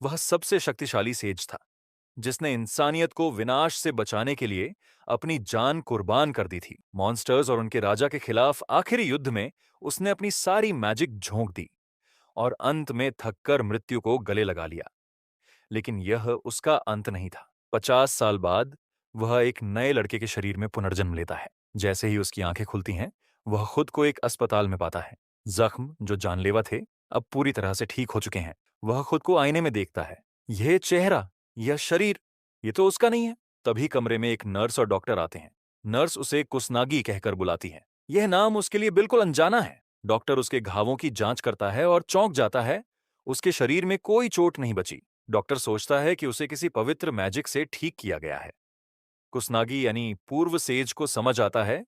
वह सबसे शक्तिशाली सेज था, जिसने इंसानियत को विनाश से बचाने के लिए अपनी जान कुर्बान कर दी थी। मॉन्स्टर्स और उनके राजा के खिलाफ आखिरी युद्ध में उसने अपनी सारी मैजिक झोंक दी और अंत में थककर मृत्यु को गले लगा लिया। लेकिन यह उसका अंत नहीं था। 50 साल बाद वह एक नए लड़के के शरीर में पुनर्जन्म लेता है। जैसे ही उसकी आंखें खुलती हैं, वह खुद को एक अस्पताल में पाता है। जख्म जो जानलेवा थे, अब पूरी तरह से ठीक हो चुके हैं। वह खुद को आईने में देखता है। यह चेहरा, यह शरीर, ये तो उसका नहीं है। तभी कमरे में एक नर्स और डॉक्टर आते हैं। नर्स उसे कुसनागी कहकर बुलाती है। यह नाम उसके लिए बिल्कुल अनजाना है। डॉक्टर उसके घावों की जांच करता है और चौंक जाता है। उसके शरीर में कोई चोट नहीं बची। डॉक्टर सोचता है कि उसे किसी पवित्र मैजिक से ठीक किया गया है। कुसनागी यानी पूर्व सेज को समझ आता है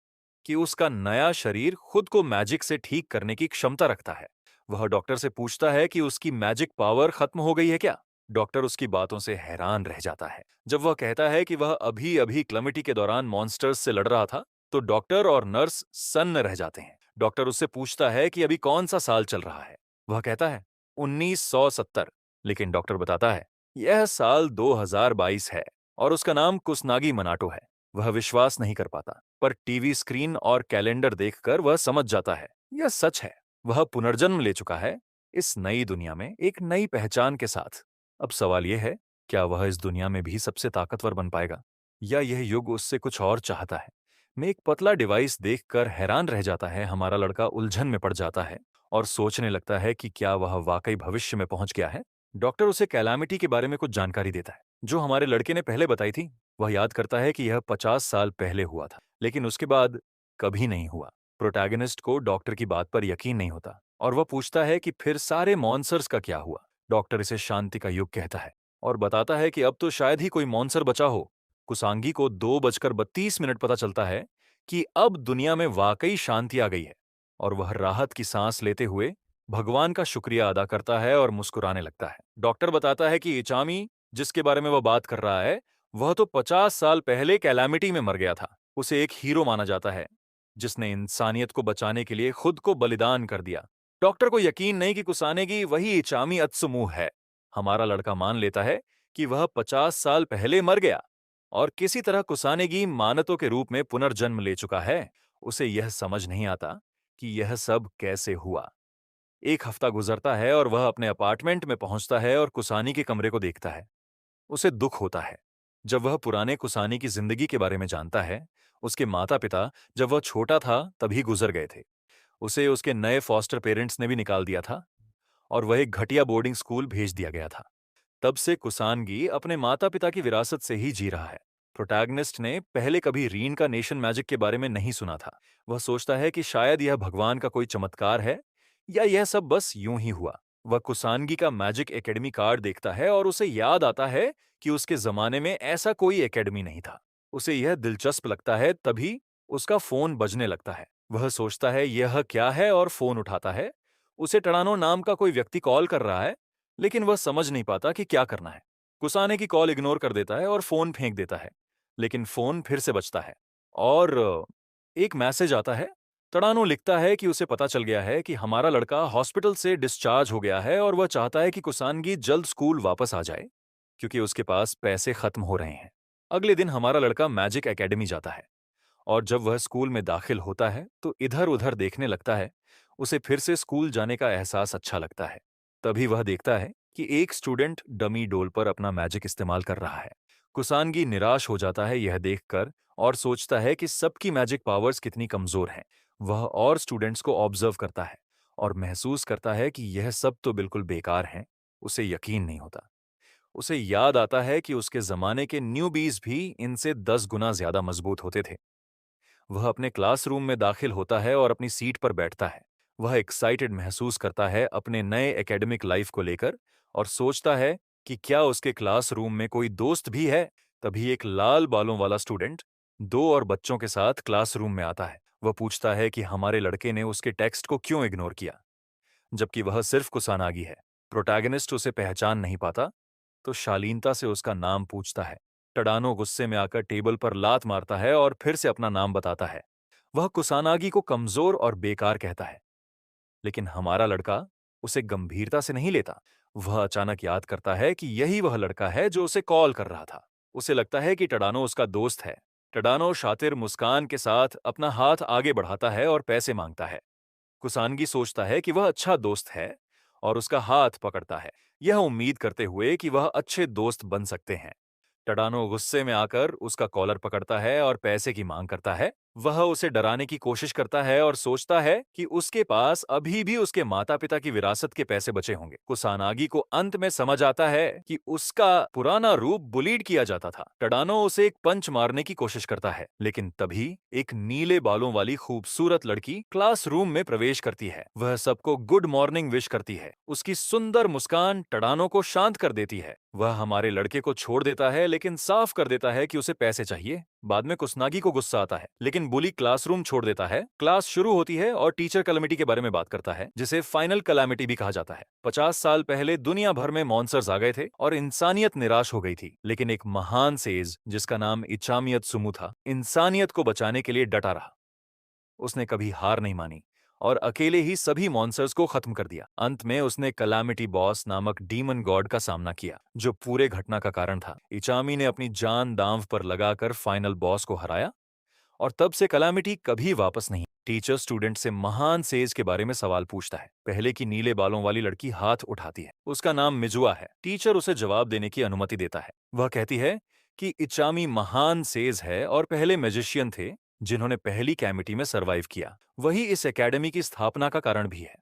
कि उसका नया शरीर खुद को मैजिक से ठीक करने की क्षमता रखता है। वह डॉक्टर से पूछता है कि उसकी मैजिक पावर खत्म हो गई है क्या। डॉक्टर उसकी बातों से हैरान रह जाता है। जब वह कहता है कि वह अभी अभी क्लमिटी के दौरान मॉन्स्टर्स से लड़ रहा था, तो डॉक्टर और नर्स सन्न रह जाते हैं। डॉक्टर उससे पूछता है कि अभी कौन सा साल चल रहा है। वह कहता है 1970। लेकिन डॉक्टर बताता है यह साल 2022 है और उसका नाम कुसनागी मनाटो है। वह विश्वास नहीं कर पाता, पर टीवी स्क्रीन और कैलेंडर देखकर वह समझ जाता है यह सच है। वह पुनर्जन्म ले चुका है इस नई दुनिया में एक नई पहचान के साथ। अब सवाल यह है, क्या वह इस दुनिया में भी सबसे ताकतवर बन पाएगा, या यह युग उससे कुछ और चाहता है। मैं एक पतला डिवाइस देखकर हैरान रह जाता है। हमारा लड़का उलझन में पड़ जाता है और सोचने लगता है कि क्या वह वाकई भविष्य में पहुंच गया है। डॉक्टर उसे कैलामिटी के बारे में कुछ जानकारी देता है, जो हमारे लड़के ने पहले बताई थी। वह याद करता है कि यह 50 साल पहले हुआ था, लेकिन उसके बाद कभी नहीं हुआ। प्रोटैगनिस्ट को डॉक्टर की बात पर यकीन नहीं होता और वह पूछता है कि फिर सारे मॉन्स्टर्स का क्या हुआ। डॉक्टर इसे शांति का युग कहता है और बताता है कि अब तो शायद ही कोई मॉन्स्टर बचा हो। कुसांगी को 2:32 पता चलता है कि अब दुनिया में वाकई शांति आ गई है और वह राहत की सांस लेते हुए भगवान का शुक्रिया अदा करता है और मुस्कुराने लगता है। डॉक्टर बताता है कि इचामी, जिसके बारे में वह बात कर रहा है, वह तो 50 साल पहले कैलामिटी में मर गया था। उसे एक हीरो माना जाता है, जिसने इंसानियत को बचाने के लिए खुद को बलिदान कर दिया। डॉक्टर को यकीन नहीं कि कुसानेगी वही इचामी अत्सुमू है। हमारा लड़का मान लेता है कि वह 50 साल पहले मर गया और किसी तरह कुसानेगी मानतों के रूप में पुनर्जन्म ले चुका है। उसे यह समझ नहीं आता कि यह सब कैसे हुआ। एक हफ्ता गुजरता है और वह अपने अपार्टमेंट में पहुंचता है और कुसानी के कमरे को देखता है। उसे दुख होता है जब वह पुराने कुसानी की जिंदगी के बारे में जानता है। उसके माता पिता जब वह छोटा था तभी गुजर गए थे। उसे उसके नए फॉस्टर पेरेंट्स ने भी निकाल दिया था और वह एक घटिया बोर्डिंग स्कूल भेज दिया गया था। तब से कुसानगी अपने माता पिता की विरासत से ही जी रहा है। प्रोटैगनिस्ट ने पहले कभी रीइंकार्नेशन मैजिक के बारे में नहीं सुना था। वह सोचता है कि शायद यह भगवान का कोई चमत्कार है या यह सब बस यूं ही हुआ। वह कुसानगी का मैजिक एकेडमी कार्ड देखता है और उसे याद आता है कि उसके जमाने में ऐसा कोई एकेडमी नहीं था। उसे यह दिलचस्प लगता है, तभी उसका फोन बजने लगता है। वह सोचता है यह क्या है और फोन उठाता है। उसे टड़ानो नाम का कोई व्यक्ति कॉल कर रहा है, लेकिन वह समझ नहीं पाता कि क्या करना है। कुसाने की कॉल इग्नोर कर देता है और फोन फेंक देता है। लेकिन फोन फिर से बजता है और एक मैसेज आता है। तड़ानो लिखता है कि उसे पता चल गया है कि हमारा लड़का हॉस्पिटल से डिस्चार्ज हो गया है और वह चाहता है कि कुसानगी जल्द स्कूल वापस आ जाए, क्योंकि उसके पास पैसे खत्म हो रहे हैं। अगले दिन हमारा लड़का मैजिक एकेडमी जाता है और जब वह स्कूल में दाखिल होता है तो इधर उधर देखने लगता है। उसे फिर से स्कूल जाने का एहसास अच्छा लगता है। तभी वह देखता है कि एक स्टूडेंट डमी डोल पर अपना मैजिक इस्तेमाल कर रहा है। कुसानगी निराश हो जाता है यह देखकर और सोचता है कि सबकी मैजिक पावर्स कितनी कमजोर हैं। वह और स्टूडेंट्स को ऑब्जर्व करता है और महसूस करता है कि यह सब तो बिल्कुल बेकार हैं। उसे यकीन नहीं होता। उसे याद आता है कि उसके जमाने के न्यूबीज भी इनसे 10 गुना ज्यादा मजबूत होते थे। वह अपने क्लासरूम में दाखिल होता है और अपनी सीट पर बैठता है। वह एक्साइटेड महसूस करता है अपने नए एकेडमिक लाइफ को लेकर और सोचता है कि क्या उसके क्लासरूम में कोई दोस्त भी है। तभी एक लाल बालों वाला स्टूडेंट 2 और बच्चों के साथ क्लासरूम में आता है। वह पूछता है कि हमारे लड़के ने उसके टेक्स्ट को क्यों इग्नोर किया, जबकि वह सिर्फ कुसानागी है। प्रोटैगनिस्ट उसे पहचान नहीं पाता, तो शालीनता से उसका नाम पूछता है। टडानो गुस्से में आकर टेबल पर लात मारता है और फिर से अपना नाम बताता है। वह कुसानागी को कमजोर और बेकार कहता है, लेकिन हमारा लड़का उसे गंभीरता से नहीं लेता। वह अचानक याद करता है कि यही वह लड़का है जो उसे कॉल कर रहा था। उसे लगता है कि टडानो उसका दोस्त है। टडानो शातिर मुस्कान के साथ अपना हाथ आगे बढ़ाता है और पैसे मांगता है। कुसानगी सोचता है कि वह अच्छा दोस्त है और उसका हाथ पकड़ता है, यह उम्मीद करते हुए कि वह अच्छे दोस्त बन सकते हैं। टडानो गुस्से में आकर उसका कॉलर पकड़ता है और पैसे की मांग करता है। वह उसे डराने की कोशिश करता है और सोचता है कि उसके पास अभी भी उसके माता पिता की विरासत के पैसे बचे होंगे। कुसानागी को अंत में समझ आता है कि उसका पुराना रूप बुलीड किया जाता था। टडानो उसे एक पंच मारने की कोशिश करता है, लेकिन तभी एक नीले बालों वाली खूबसूरत लड़की क्लासरूम में प्रवेश करती है। वह सबको गुड मॉर्निंग विश करती है। उसकी सुंदर मुस्कान टडानो को शांत कर देती है। वह हमारे लड़के को छोड़ देता है, लेकिन साफ कर देता है कि उसे पैसे चाहिए। बाद में कुसनागी को गुस्सा आता है, लेकिन बुली क्लासरूम छोड़ देता है। क्लास शुरू होती है और टीचर कैलामिटी के बारे में बात करता है, जिसे फाइनल कैलामिटी भी कहा जाता है। 50 साल पहले दुनिया भर में मॉन्स्टर्स आ गए थे और इंसानियत निराश हो गई थी, लेकिन एक महान सेज जिसका नाम इचामियत सुमु था, इंसानियत को बचाने के लिए डटा रहा। उसने कभी हार नहीं मानी और अकेले ही सभी मॉन्स्टर्स को खत्म कर दिया। अंत में उसने कलामिटी बॉस नामक डीमन गॉड का सामना किया, जो पूरे घटना का कारण था। इचामी ने अपनी जान दांव पर लगाकर फाइनल बॉस को हराया और तब से कलामिटी कभी वापस नहीं। टीचर स्टूडेंट से महान सेज के बारे में सवाल पूछता है। पहले की नीले बालों वाली लड़की हाथ उठाती है। उसका नाम मिजुआ है। टीचर उसे जवाब देने की अनुमति देता है। वह कहती है कि इचामी महान सेज है और पहले मैजिशियन थे जिन्होंने पहली कैमिटी में सरवाइव किया। वही इस एकेडमी की स्थापना का कारण भी है।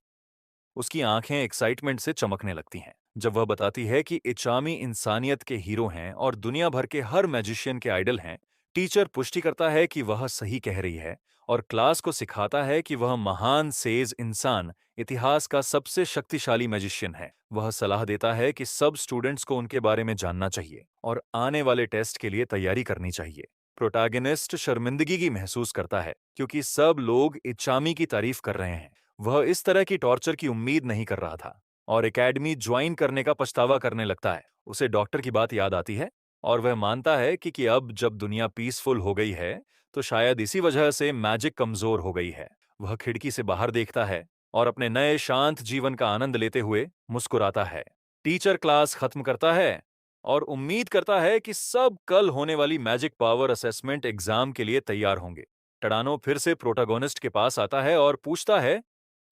उसकी आंखें एक्साइटमेंट से चमकने लगती हैं जब वह बताती है कि इचामी इंसानियत के हीरो हैं और दुनिया भर के हर मैजिशियन के आइडल हैं। टीचर पुष्टि करता है कि वह सही कह रही है और क्लास को सिखाता है कि वह महान सेज इंसान इतिहास का सबसे शक्तिशाली मैजिशियन है। वह सलाह देता है कि सब स्टूडेंट्स को उनके बारे में जानना चाहिए और आने वाले टेस्ट के लिए तैयारी करनी चाहिए। प्रोटैगनिस्ट शर्मिंदगी की महसूस करता है क्योंकि सब लोग इचामी की तारीफ कर रहे हैं। वह इस तरह की टॉर्चर की उम्मीद नहीं कर रहा था और एकेडमी ज्वाइन करने का पछतावा करने लगता है। उसे डॉक्टर की बात याद आती है और वह मानता है कि अब जब दुनिया पीसफुल हो गई है तो शायद इसी वजह से मैजिक कमजोर हो गई है। वह खिड़की से बाहर देखता है और अपने नए शांत जीवन का आनंद लेते हुए मुस्कुराता है। टीचर क्लास खत्म करता है और उम्मीद करता है कि सब कल होने वाली मैजिक पावर असेसमेंट एग्जाम के लिए तैयार होंगे। टडानो फिर से प्रोटोगोनिस्ट के पास आता है और पूछता है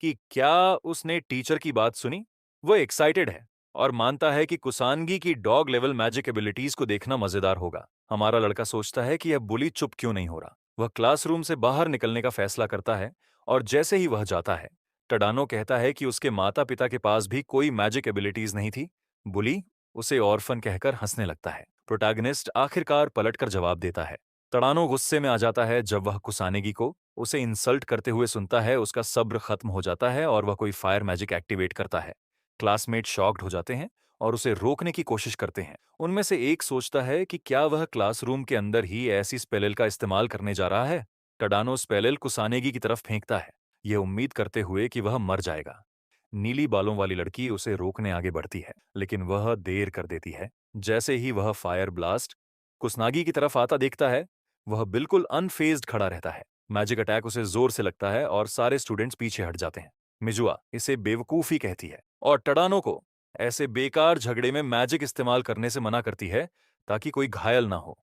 कि क्या उसने टीचर की बात सुनी। वो एक्साइटेड है और मानता है कि कुसानगी की डॉग लेवल मैजिक एबिलिटीज को देखना मजेदार होगा। हमारा लड़का सोचता है कि यह बुली चुप क्यों नहीं हो रहा। वह क्लासरूम से बाहर निकलने का फैसला करता है और जैसे ही वह जाता है, टडानो कहता है कि उसके माता पिता के पास भी कोई मैजिक एबिलिटीज नहीं थी। बुली उसे ऑर्फन कहकर हंसने लगता है। प्रोटैगनिस्ट आखिरकार पलटकर जवाब देता है। टडानो गुस्से में आ जाता है जब वह कुसानेगी को उसे इंसल्ट करते हुए सुनता है। उसका सब्र खत्म हो जाता है और वह कोई फायर मैजिक एक्टिवेट करता है। क्लासमेट शॉक्ड हो जाते हैं और उसे रोकने की कोशिश करते हैं। उनमें से एक सोचता है कि क्या वह क्लासरूम के अंदर ही ऐसी स्पेलिल का इस्तेमाल करने जा रहा है। टडानो स्पेलिल कुसानेगी की तरफ फेंकता है, यह उम्मीद करते हुए कि वह मर जाएगा। नीली बालों वाली लड़की उसे रोकने आगे बढ़ती है, लेकिन वह देर कर देती है। जैसे ही वह फायर ब्लास्ट कुसनागी की तरफ आता देखता है, वह बिल्कुल अनफेज्ड खड़ा रहता है। मैजिक अटैक उसे जोर से लगता है और सारे स्टूडेंट्स पीछे हट जाते हैं। मिजुआ इसे बेवकूफी कहती है और टडानो को ऐसे बेकार झगड़े में मैजिक इस्तेमाल करने से मना करती है ताकि कोई घायल ना हो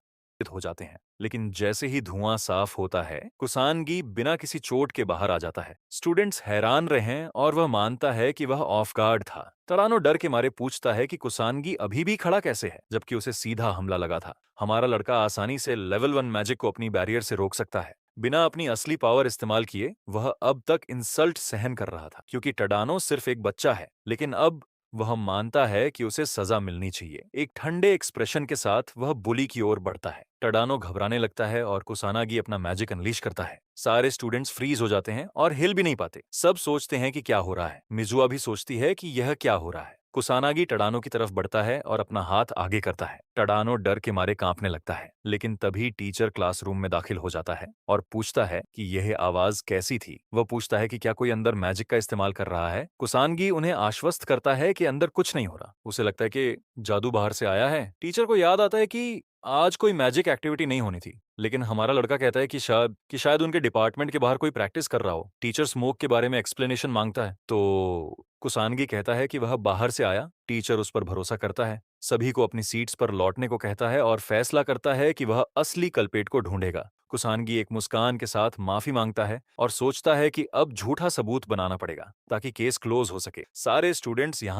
जाते हैं। लेकिन जैसे ही धुआं साफ होता है, कुसानगी बिना किसी चोट के बाहर आ जाता है। स्टूडेंट्स हैरान रहे और वह मानता है कि वह ऑफ गार्ड था। टडानो डर के मारे पूछता है कि कुसानगी अभी भी खड़ा कैसे है, जबकि उसे सीधा हमला लगा था। हमारा लड़का आसानी से लेवल 1 मैजिक को अपनी बैरियर से रोक सकता है। बिना अपनी असली पावर इस्तेमाल किए वह अब तक इंसल्ट सहन कर रहा था क्योंकि टडानो सिर्फ एक बच्चा है, लेकिन अब वह मानता है कि उसे सजा मिलनी चाहिए। एक ठंडे एक्सप्रेशन के साथ वह बुली की ओर बढ़ता है। टडानो घबराने लगता है और कुसानागी अपना मैजिक अनलीश करता है। सारे स्टूडेंट्स फ्रीज हो जाते हैं और हिल भी नहीं पाते। सब सोचते हैं कि क्या हो रहा है। मिजुआ भी सोचती है कि यह क्या हो रहा है। कुसानागी टडानो की तरफ बढ़ता है और अपना हाथ आगे करता है। टडानो डर के मारे कांपने लगता है, लेकिन तभी टीचर क्लासरूम में दाखिल हो जाता है और पूछता है कि यह आवाज कैसी थी। वह पूछता है कि क्या कोई अंदर मैजिक का इस्तेमाल कर रहा है। कुसानगी उन्हें आश्वस्त करता है कि अंदर कुछ नहीं हो रहा। उसे लगता है कि जादू बाहर से आया है। टीचर को याद आता है कि आज कोई मैजिक एक्टिविटी नहीं होनी थी, लेकिन हमारा लड़का कहता है कि शायद उनके डिपार्टमेंट के बाहर कोई प्रैक्टिस कर रहा हो। टीचर स्मोक के बारे में एक्सप्लेनेशन मांगता है, तो कुसानगी कहता है कि वह बाहर से आया। टीचर उस पर भरोसा करता है, सभी को अपनी सीट्स पर लौटने को कहता है और फैसला करता है कि वह असली कल्पेट को ढूंढेगा। कुसानगी एक मुस्कान के साथ माफी मांगता है और सोचता है कि अब झूठा सबूत बनाना पड़ेगा ताकि केस क्लोज हो सके। सारे स्टूडेंट्स यहाँ